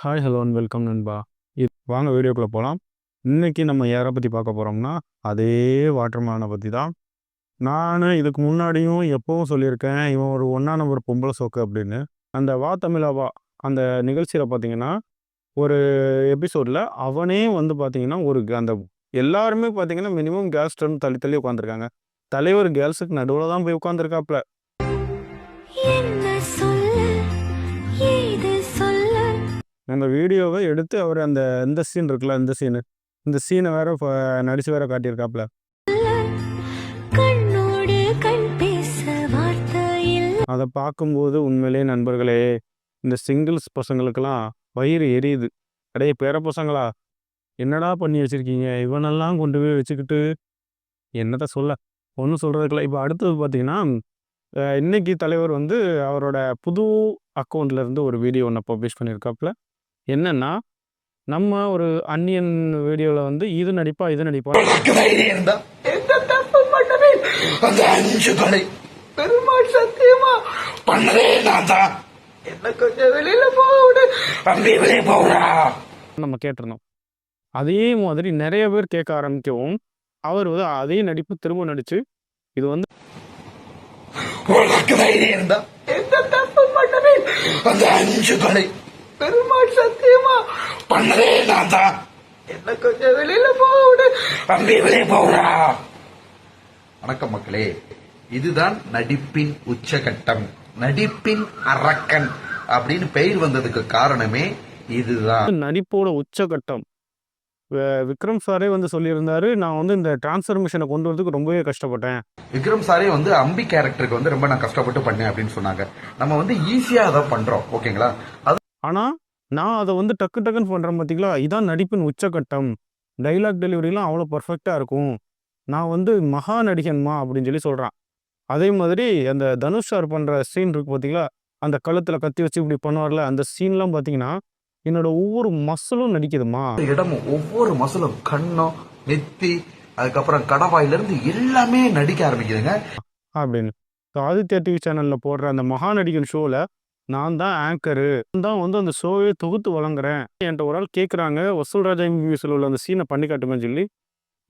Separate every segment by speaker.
Speaker 1: Hi hello and welcome நண்பா. வாங்க வீடியோக்குள்ளே போகலாம். இன்னைக்கு நம்ம யாரை பற்றி பார்க்க போகிறோம்னா அதே வாட்டர்மேனை பற்றி தான். நான் இதுக்கு முன்னாடியும் எப்போவும் சொல்லியிருக்கேன், இவன் ஒரு ஒன்றா நம்பர் பொம்பளை சோக்கு அப்படின்னு. அந்த வா தமிழா வா அந்த நிகழ்ச்சியில் பார்த்தீங்கன்னா ஒரு எபிசோடில் அவனே வந்து பார்த்தீங்கன்னா அந்த எல்லாருமே பார்த்தீங்கன்னா மினிமம் கேர்ள்ஸ் டர்ன் தள்ளி தள்ளி உட்காந்துருக்காங்க. தலைவர் கேர்ள்ஸுக்கு நடுவில் தான் போய் உட்காந்துருக்காப்புல. அந்த வீடியோவை எடுத்து அவர் இந்த சீன் இருக்குல்ல, இந்த சீனை வேற நடிச்சு வேற காட்டியிருக்காப்புல. அதை பார்க்கும்போது உண்மையிலேயே நண்பர்களே, இந்த சிங்கிள்ஸ் பசங்களுக்கெல்லாம் வயிறு எரியுது. அடைய பேர பசங்களா, என்னடா பண்ணி வச்சிருக்கீங்க, இவனெல்லாம் கொண்டு போய் வச்சுக்கிட்டு என்னத்த சொல்ல, ஒன்றும் சொல்றதுக்குல. இப்போ அடுத்தது பார்த்தீங்கன்னா, இன்னைக்கு தலைவர் வந்து அவரோட புது அக்கௌண்ட்ல இருந்து ஒரு வீடியோ ஒன்று பப்ளிஷ் பண்ணியிருக்காப்புல. என்னன்னா, நம்ம ஒரு அந்நியன் வீடியோல வந்து இது நடிப்பா
Speaker 2: பெருமாள் சத்தியமா பண்ணவே நான் தான். என்ன கொஞ்சம் வெளியில போக
Speaker 1: நம்ம கேட்டிருந்தோம். அதே மாதிரி நிறைய பேர் கேட்க ஆரம்பிக்கவும் அவர் வந்து அதே நடிப்பு திரும்ப நடிச்சு இது வந்து
Speaker 2: உனக்கு தைரியம் இருந்தா எந்த தப்பு பண்ணவே அந்த 5 கொலை பெருமாள் சத்தியமா பண்ணவே நான் தான். என்ன கொஞ்சம் வெளியில போக வணக்கம் மக்களே, இதுதான் நடிப்பின் உச்சகட்டம், நடிப்பின் அரக்கன் அப்படின்னு பெயர் வந்ததுக்கு காரணமே இதுதான்.
Speaker 1: நடிப்போட உச்சகட்டம். விக்ரம் சாரே வந்து சொல்லியிருந்தாரு, நான் வந்து இந்த டிரான்ஸ்ஃபர்மேஷனை கொண்டு வரதுக்கு ரொம்பவே கஷ்டப்பட்டேன்.
Speaker 2: விக்ரம் சாரே வந்து அம்பி கேரக்டருக்கு வந்து ரொம்ப நான் கஷ்டப்பட்டு பண்ணேன் அப்படின்னு சொன்னாங்க. நம்ம வந்து ஈஸியா அதை பண்றோம், ஓகேங்களா?
Speaker 1: ஆனா நான் அதை வந்து டக்கு டக்குன்னு பண்றேன் பார்த்தீங்களா, இதான் நடிப்பின் உச்சகட்டம். டைலாக் டெலிவரிலாம் அவ்வளோ பர்ஃபெக்டா இருக்கும். நான் வந்து மகா நடிகன்மா அப்படின்னு சொல்லி சொல்றான். அதே மாதிரி அந்த தனுஷ் சார் பண்ற சீன் இருக்கு பார்த்தீங்களா, அந்த கழுத்துல கத்தி வச்சு இப்படி பண்ணுவார்ல, அந்த சீன்லாம் பார்த்தீங்கன்னா என்னோட ஒவ்வொரு மசிலும் நடிக்குதுமா.
Speaker 2: இடமும் ஒவ்வொரு மசிலும், கண்ணம், நெத்தி, அதுக்கப்புறம் கடவாயிலிருந்து எல்லாமே நடிக்க ஆரம்பிக்குதுங்க
Speaker 1: அப்படின்னு. ஆதித்யா டிவி சேனல்ல போடுற அந்த மகா நடிகன் ஷோல நான் தான் ஆங்கரு, தான் வந்து அந்த ஷோவே தொகுத்து வழங்குறேன். என்கிட்ட ஒரு ஆள் கேட்குறாங்க, வசூல் ராஜா எம்பிபிஎஸ்ல உள்ள அந்த சீனை பண்ணி காட்டுங்கன்னு சொல்லி.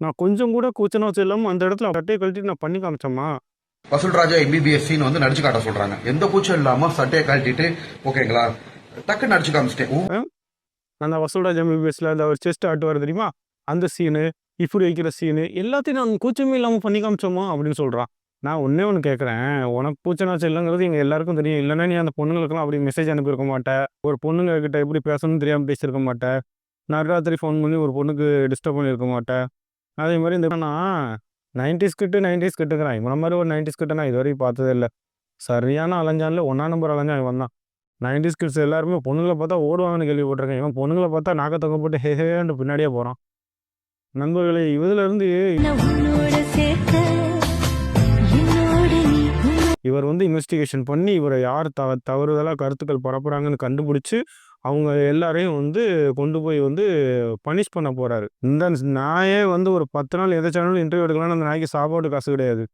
Speaker 1: நான் கொஞ்சம் கூட கூச்சனா இல்லாமல் அந்த இடத்துல சட்டையை கழட்டிட்டு நான் பண்ணி காமிச்சோம்மா.
Speaker 2: வசூல் ராஜா எம்பிபிஎஸ் சீன் வந்து நடிச்சு காட்ட சொல்றாங்க, எந்த கூச்சம் இல்லாம சட்டையை கழட்டிட்டு, ஓகேங்களா, டக்கு நடிச்சு காமிச்சிட்டேன்.
Speaker 1: அந்த வசூல் ராஜா எம்பிபிஎஸ்ல அந்த ஒரு செஸ்ட் ஆட்டுவார் தெரியுமா, அந்த சீனு, இப்படி வைக்கிற சீனு எல்லாத்தையும் நான் கூச்சமே இல்லாமல் பண்ணி காமிச்சோமா அப்படின்னு சொல்கிறான். நான் ஒன்றே ஒன்று கேட்குறேன், உனக்கு கூச்சனாச்சு இல்லைங்கிறது எங்கள் எல்லாருக்கும் தெரியும். இல்லைன்னா நீ அந்த பொண்ணுங்களுக்கெல்லாம் அப்படி மெசேஜ் அனுப்பியிருக்க மாட்டேன், ஒரு பொண்ணுங்க கிட்ட எப்படி பேசணும்னு தெரியாமல் பேசியிருக்க மாட்டேன், நடுராத்திரி ஃபோன் பண்ணி ஒரு பொண்ணுக்கு டிஸ்டர்ப் பண்ணியிருக்க மாட்டேன். அதே மாதிரி இந்த நான் 90s கிட்டுங்கிறான். இவன மாதிரி ஒரு 90s கிட்ட நான் இது வரைக்கும் பார்த்ததே இல்லை. சரியான அலைஞ்சான்ல ஒன்றா நம்பர் அலைஞ்சான் இவன் தான். 90s கிட்ஸ் எல்லாருமே பொண்ணுங்களை பார்த்தா ஓடுவாங்கன்னு கேள்விப்பட்டிருக்கேன். இவன் பொண்ணுங்களை பார்த்தா நாக்க தொங்க போட்டு ஹேன்னு பின்னாடியே போகிறான். நண்பர்களே, இதுல இருந்து இவர் வந்து இன்வெஸ்டிகேஷன் பண்ணி இவரை யார் தவறுதலாக கருத்துக்கள் பரப்புறாங்கன்னு கண்டுபிடிச்சு அவங்க எல்லாரையும் வந்து கொண்டு போய் வந்து பனிஷ் பண்ண போறாரு. இந்த நாயே வந்து ஒரு 10 நாள் எதை சேனலும் இன்டர்வியூ எடுக்கலாம்னு அந்த நாய்க்கு சாப்பாடு காசு கிடையாது.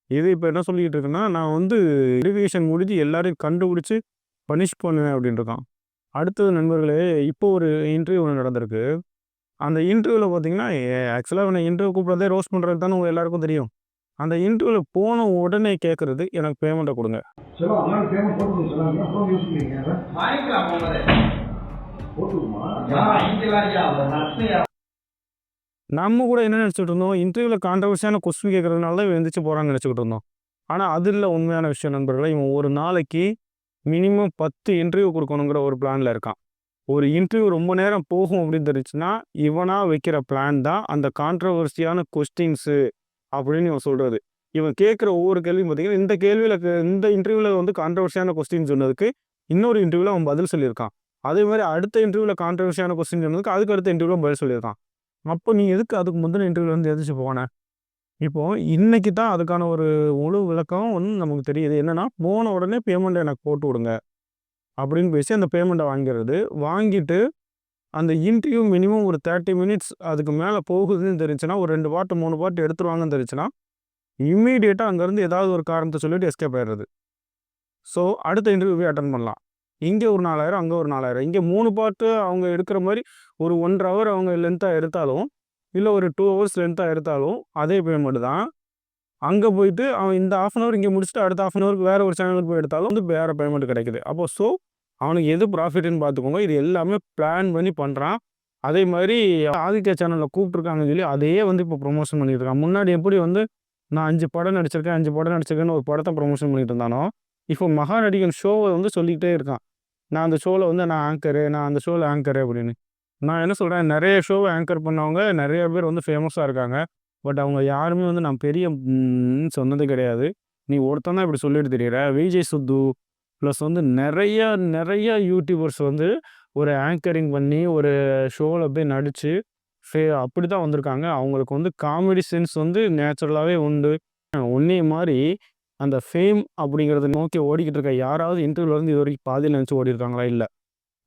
Speaker 1: இது இப்போ என்ன சொல்லிக்கிட்டு இருக்குன்னா, நான் வந்து இன்வெஸ்டிகேஷன் முடிஞ்சு எல்லாரையும் கண்டுபிடிச்சு பனிஷ் பண்ணுவேன் அப்படின்னு இருக்கான். அடுத்தது நண்பர்களே, இப்போ ஒரு இன்டர்வியூ ஒன்று நடந்திருக்கு. அந்த இன்டர்வியூவில் பார்த்தீங்கன்னா, ஆக்சுவலாக அவனை இன்டர்வியூ கூப்பிட்றதே ரோஸ்ட் பண்ணுறது தானே உங்கள் எல்லாருக்கும் தெரியும். அந்த இன்டர்வியூவில் போன உடனே கேட்குறது, எனக்கு பேமெண்ட்டை கொடுங்க. நம்ம கூட என்ன நினச்சிட்டு இருந்தோம், இன்டர்வியூவில் கான்ட்ரவர்சியான கொஸ்டின் கேட்கறதுனால தான் எழுந்திரிச்சு போகிறான்னு நினச்சிக்கிட்டு இருந்தோம். ஆனால் அது இல்லை உண்மையான விஷயம் நண்பர்களே. இவன் ஒரு நாளைக்கு மினிமம் 10 இன்டர்வியூ கொடுக்கணுங்கிற ஒரு பிளானில் இருக்கான். ஒரு இன்டர்வியூ ரொம்ப நேரம் போகும் அப்படின்னு தெரிஞ்சுன்னா இவனாக வைக்கிற பிளான் தான் அந்த கான்ட்ரவர்சியான கொஸ்டின்ஸு அப்படின்னு இவன் சொல்கிறது. இவன் கேட்குற ஒவ்வொரு கேள்வியும் பார்த்தீங்கன்னா, இந்த இன்டர்வியூவில் வந்து கான்ட்ரவர்சியான கொஸ்டின் சொன்னதுக்கு இன்னொரு இன்டர்வியூவில் அவன் பதில் சொல்லியிருக்கான். அதே மாதிரி அடுத்த இன்டர்வியூவில் கான்ட்ரவர்சியான கொஸ்டின் சொன்னதுக்கு அதுக்கு அடுத்த இன்டர்வியூவில் பதில் சொல்லியிருக்கான். அப்போ நீ எதுக்கு அதுக்கு முந்தின இன்டர்வியூவில் வந்து எதிர்த்து போனேன்? இப்போது இன்னைக்கு தான் அதுக்கான ஒரு முழு விளக்கம் வந்து நமக்கு தெரியுது. என்னென்னா, போன உடனே பேமெண்ட்டை எனக்கு போட்டு விடுங்க அப்படின்னு பேசி அந்த பேமெண்ட்டை வாங்கிடுறது. வாங்கிட்டு அந்த இன்டர்வியூ மினிமம் ஒரு 30 மினிட்ஸ் அதுக்கு மேலே போகுதுன்னு தெரிஞ்சுன்னா, ஒரு 2 பாட்டு 3 பாட்டு எடுத்துருவாங்கன்னு தெரிஞ்சுன்னா, இம்மீடியட்டாக அங்கேருந்து ஏதாவது ஒரு காரணத்தை சொல்லிட்டு எஸ்கேப் ஆயிடுறது. ஸோ அடுத்த இன்டர்வியூவே அட்டன் பண்ணலாம். இங்கே ஒரு 4000 அங்கே ஒரு 4000 இங்கே 3 பார்ட்டு அவங்க எடுக்கிற மாதிரி ஒரு 1.5 ஹவர் அவங்க லென்த்தாக எடுத்தாலும் இல்லை ஒரு 2 ஹவர்ஸ் லென்த்தாக எடுத்தாலும் அதே பேமெண்ட் தான். அங்கே போயிட்டு அவன் இந்த ஹாஃப் அன் ஹவர் இங்கே முடிச்சுட்டு அடுத்த ஹாஃப் அன் ஹவருக்கு வேறு ஒரு சேனலுக்கு போய் எடுத்தாலும் வந்து வேறு பேமெண்ட் கிடைக்குது. அப்போ ஸோ அவனுக்கு எது ப்ராஃபிட்னு பார்த்துக்கோங்க. இது எல்லாமே பிளான் பண்ணி பண்ணுறான். அதே மாதிரி ஆதித்யா சேனலில் கூப்பிட்ருக்காங்கன்னு சொல்லி அதையே வந்து இப்போ ப்ரொமோஷன் பண்ணிட்டு இருக்கான். முன்னாடி எப்படி வந்து நான் 5 படம் நடிச்சிருக்கேன் 5 படம் நடிச்சிருக்கேன்னு ஒரு படத்தை ப்ரொமோஷன் பண்ணிட்டு இருந்தானோ, இப்போ மகாநடிகன் ஷோவை வந்து சொல்லிக்கிட்டே இருக்கான். நான் அந்த ஷோவில் வந்து நான் ஆங்கரு, நான் அந்த ஷோவில் ஆங்கரு அப்படின்னு. நான் என்ன சொல்கிறேன், நிறைய ஷோவை ஆங்கர் பண்ணவங்க நிறைய பேர் வந்து ஃபேமஸாக இருக்காங்க. பட் அவங்க யாருமே வந்து நான் பெரிய சொன்னது கிடையாது. நீ ஒருத்தன் தான் இப்படி சொல்லிட்டு தெரியுற. விஜய் சித்து ப்ளஸ் வந்து நிறைய யூடியூபர்ஸ் வந்து ஒரு ஆங்கரிங் பண்ணி ஒரு ஷோவில் போய் நடித்து அப்படி தான் வந்திருக்காங்க. அவங்களுக்கு வந்து காமெடி சென்ஸ் வந்து நேச்சுரலாகவே உண்டு. உன்னைய மாதிரி அந்த ஃபேம் அப்படிங்கிறத நோக்கி ஓடிக்கிட்டு இருக்க யாராவது இன்டர்வியூலேருந்து இது வரைக்கும் பாதியில் நினச்சி ஓடி இருக்காங்களா? இல்லை.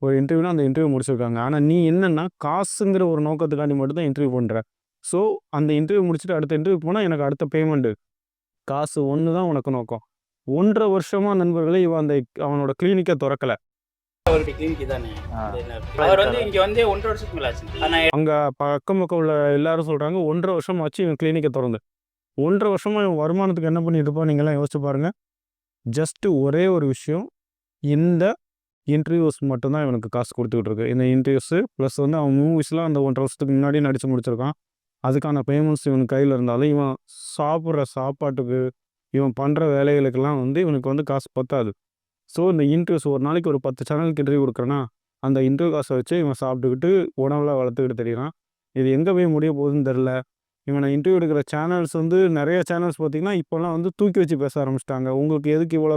Speaker 1: ஒரு இன்டர்வியூனா அந்த இன்டர்வியூ முடிச்சிருக்காங்க. ஆனால் நீ என்னென்னா காசுங்கிற ஒரு நோக்கத்துக்காண்டி மட்டும் தான் இன்டர்வியூ பண்ணுற. ஸோ அந்த இன்டர்வியூ முடிச்சுட்டு அடுத்த இன்டர்வியூ போனால் எனக்கு அடுத்த பேமெண்ட்டு காசு ஒன்று தான் உனக்கு நோக்கம். 1.5 வருஷமாக நண்பர்களே இவன் அந்த அவனோட கிளினிக்கை திறக்கலை.
Speaker 3: அவருடைய கிளினிக் தானே. அவர் வந்து இங்கே வந்து 1.5 வருஷத்துக்கு மேலே ஆச்சு. ஆனால்
Speaker 1: அங்கே பக்கம் உள்ள எல்லாரும் சொல்கிறாங்க 1.5 வருஷம் ஆச்சு இவன் கிளினிக்கை திறந்து. 1.5 வருஷமாக இவன் வருமானத்துக்கு என்ன பண்ணிட்டு இருப்பான் நீங்களாம் யோசிச்சு பாருங்கள். ஜஸ்ட்டு ஒரே ஒரு விஷயம், இந்த இன்டர்வியூஸ் மட்டும்தான் இவனுக்கு காசு கொடுத்துக்கிட்டு இருக்கு. இந்த இன்டர்வியூஸு ப்ளஸ் வந்து அவன் மூவிஸ்லாம் அந்த 1.5 வருஷத்துக்கு முன்னாடி நடித்து முடிச்சிருக்கான். அதுக்கான பேமெண்ட்ஸ் இவனுக்கு கையில் இருந்தாலும் இவன் சாப்பிட்ற சாப்பாட்டுக்கு இவன் பண்ணுற வேலைகளுக்கெல்லாம் வந்து இவனுக்கு வந்து காசு பத்தாது. ஸோ இந்த இன்டர்வியூஸ் ஒரு நாளைக்கு ஒரு 10 சேனலுக்கு இன்டர்வியூ கொடுக்குறேன்னா அந்த இன்டர்வியூ காசை வச்சு இவன் சாப்பிட்டுக்கிட்டு உணவுலாம் வளர்த்துக்கிட்டு தெரியுறான். இது எங்கே போய் முடிய போகுதுன்னு தெரில. இவனை இன்டர்வியூ எடுக்கிற சேனல்ஸ் வந்து நிறைய சேனல்ஸ் பார்த்திங்கன்னா இப்போல்லாம் வந்து தூக்கி வச்சு பேச ஆரம்பிச்சிட்டாங்க. உங்களுக்கு எதுக்கு இவ்வளோ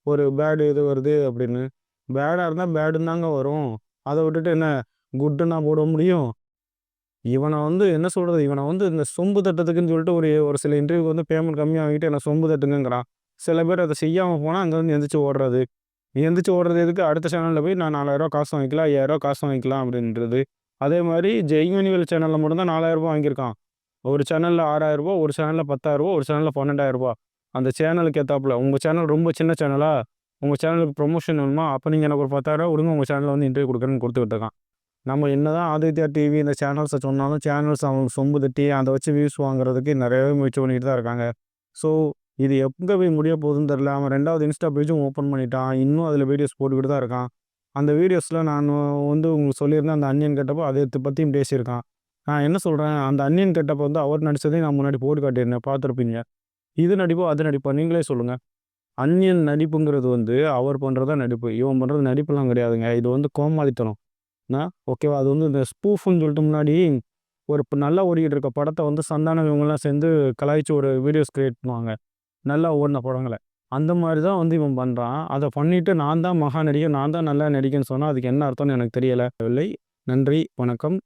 Speaker 1: ஒரு பேடு இது வருது அப்படின்னு. பேடாக இருந்தால் பேடுன்னு தாங்க வரும். அதை விட்டுட்டு என்ன குட்டுன்னா போட முடியும்? இவனை வந்து என்ன சொல்கிறது, இவனை வந்து இந்த சொம்பு தட்டத்துக்குன்னு சொல்லிட்டு ஒரு சில இன்டர்வியூக்கு வந்து பேமெண்ட் கம்மியாக வாங்கிட்டு என்ன சொம்பு தட்டுங்கிறான். சில பேர் அதை செய்யாமல் போனால் அங்கே வந்து எந்திரிச்சு ஓடுறது. எந்திரிச்சு ஓடுறது எதுக்கு? அடுத்த சேனலில் போய் நான் 4000 காசு வாங்கிக்கலாம் 5000 காசு வாங்கிக்கலாம் அப்படின்றது. அதே மாதிரி ஜெய்மணிவேல் சேனலில் மட்டும்தான் 4000 வாங்கியிருக்கான். ஒரு சேனலில் 6000, ஒரு சேனலில் 10,000, ஒரு சேனலில் 12,000. அந்த சேனலுக்கு ஏற்றாப்புல உங்கள் சேனல் ரொம்ப சின்ன சேனலா, உங்கள் சேனலுக்கு ப்ரொமோஷன் வேணுமா, அப்போ நீங்கள் எனக்கு ஒரு 10,000 கொடுங்க, உங்கள் சேனலில் வந்து இன்டர்வியூ கொடுக்குறேன்னு கொடுத்துக்கிட்டு இருக்கான். நம்ம என்ன தான் ஆதித்யா டிவி இந்த சேனல்ஸை சொன்னாலும் சேனல்ஸ் அவங்க சொம்பு தட்டி அதை வச்சு வியூஸ் வாங்குறதுக்கு நிறையவே முயற்சி பண்ணிட்டு தான் இருக்காங்க. ஸோ இது எங்கே போய் முடிய போகுதுன்னு தெரில. அவன் 2வது இன்ஸ்டா பேஜும் ஓப்பன் பண்ணிட்டான். இன்னும் அதில் வீடியோஸ் போட்டுக்கிட்டு தான் இருக்கான். அந்த வீடியோஸில் நான் வந்து உங்களுக்கு சொல்லியிருந்தேன், அந்த அன்னியன் கெட்டப்போ அதை பற்றியும் பேசியிருக்கான். நான் என்ன சொல்கிறேன், அந்த அன்னியன் கெட்டப்போ வந்து அவர் நடித்ததையும் நான் முன்னாடி போட்டு காட்டியிருந்தேன், பார்த்துருப்பீங்க. இது நடிப்போ அது நடிப்பா நீங்களே சொல்லுங்கள். அன்னியன் நடிப்புங்கிறது வந்து அவர் பண்ணுறதா நடிப்பு, இவன் பண்ணுறது நடிப்புலாம் கிடையாதுங்க. இது வந்து கோமாளித்தனம். ஓகேவா? அது வந்து இந்த ஸ்பூஃப்னு சொல்லிட்டு முன்னாடி ஒரு நல்லா ஓடிக்கிட்டு இருக்க படத்தை வந்து சந்தானம் இவங்கெல்லாம் சேர்ந்து கலாய்ச்சி ஒரு வீடியோஸ் கிரியேட் பண்ணுவாங்க, நல்லா ஓடின படங்களை. அந்த மாதிரி தான் வந்து இவன் பண்ணுறான். அதை பண்ணிவிட்டு நான் தான் மகா நடிகன், நான் தான் நல்லா நடிகன்னு சொன்னால் அதுக்கு என்ன அர்த்தம்னு எனக்கு தெரியலை. நன்றி, வணக்கம்.